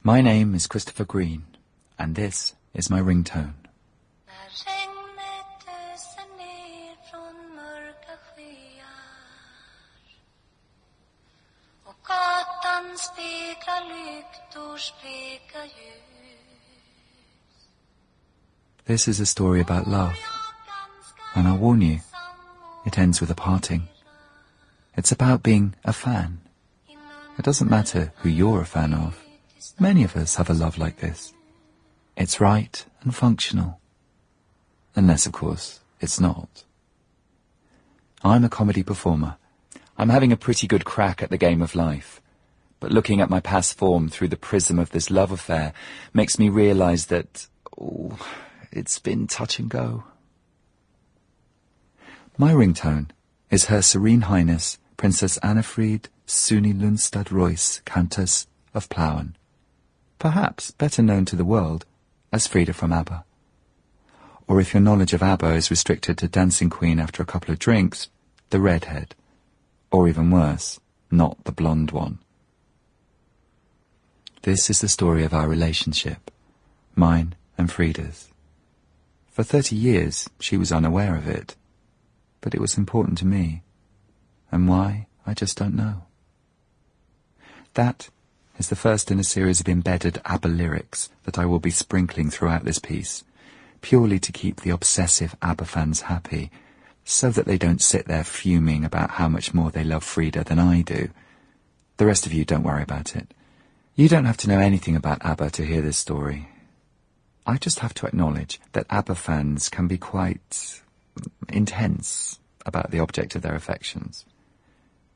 My name is Christopher Green, and this is my ringtone. This is a story about love, and I'll warn you, it ends with a parting. It's about being a fan. It doesn't matter who you're a fan of. Many of us have a love like this. It's right and functional. Unless, of course, it's not. I'm a comedy performer. I'm having a pretty good crack at the game of life. But looking at my past form through the prism of this love affair makes me realise that, it's been touch and go. My ringtone is Her Serene Highness Princess Anna-Frid Suni Lyngstad Royce, Countess of Plauen, perhaps better known to the world as Frida from ABBA. Or if your knowledge of ABBA is restricted to Dancing Queen after a couple of drinks, the redhead. Or even worse, not the blonde one. This is the story of our relationship, mine and Frida's. For 30 years, she was unaware of it, but it was important to me. And why, I just don't know. That is the first in a series of embedded ABBA lyrics that I will be sprinkling throughout this piece, purely to keep the obsessive ABBA fans happy, so that they don't sit there fuming about how much more they love Frida than I do. The rest of you don't worry about it. You don't have to know anything about ABBA to hear this story. I just have to acknowledge that ABBA fans can be quite intense about the object of their affections.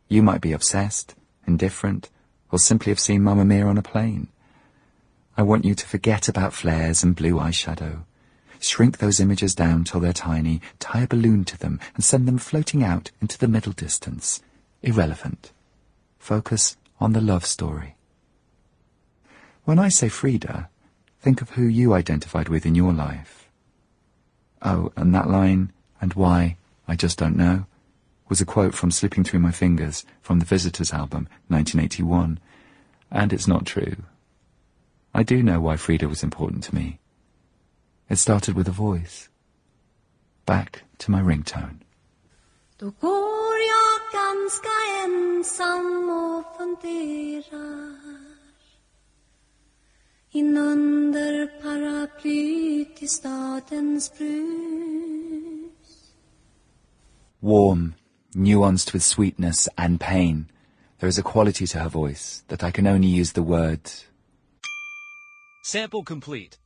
You might be obsessed, indifferent, or simply have seen Mamma Mia on a plane. I want you to forget about flares and blue eyeshadow. Shrink those images down till they're tiny, tie a balloon to them, and send them floating out into the middle distance. Irrelevant. Focus on the love story. When I say Frida, think of who you identified with in your life. Oh, and that line, and why, I just don't know, was a quote from Slipping Through My Fingers from the Visitors album, 1981. And it's not true. I do know why Frida was important to me. It started with a voice. Back to my ringtone. Då går jag ganska ensam och funderar inunder paraplyt i stadens brus. Warm, nuanced with sweetness and pain, there is a quality to her voice that I can only use the word. Sample complete.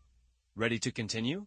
Ready to continue?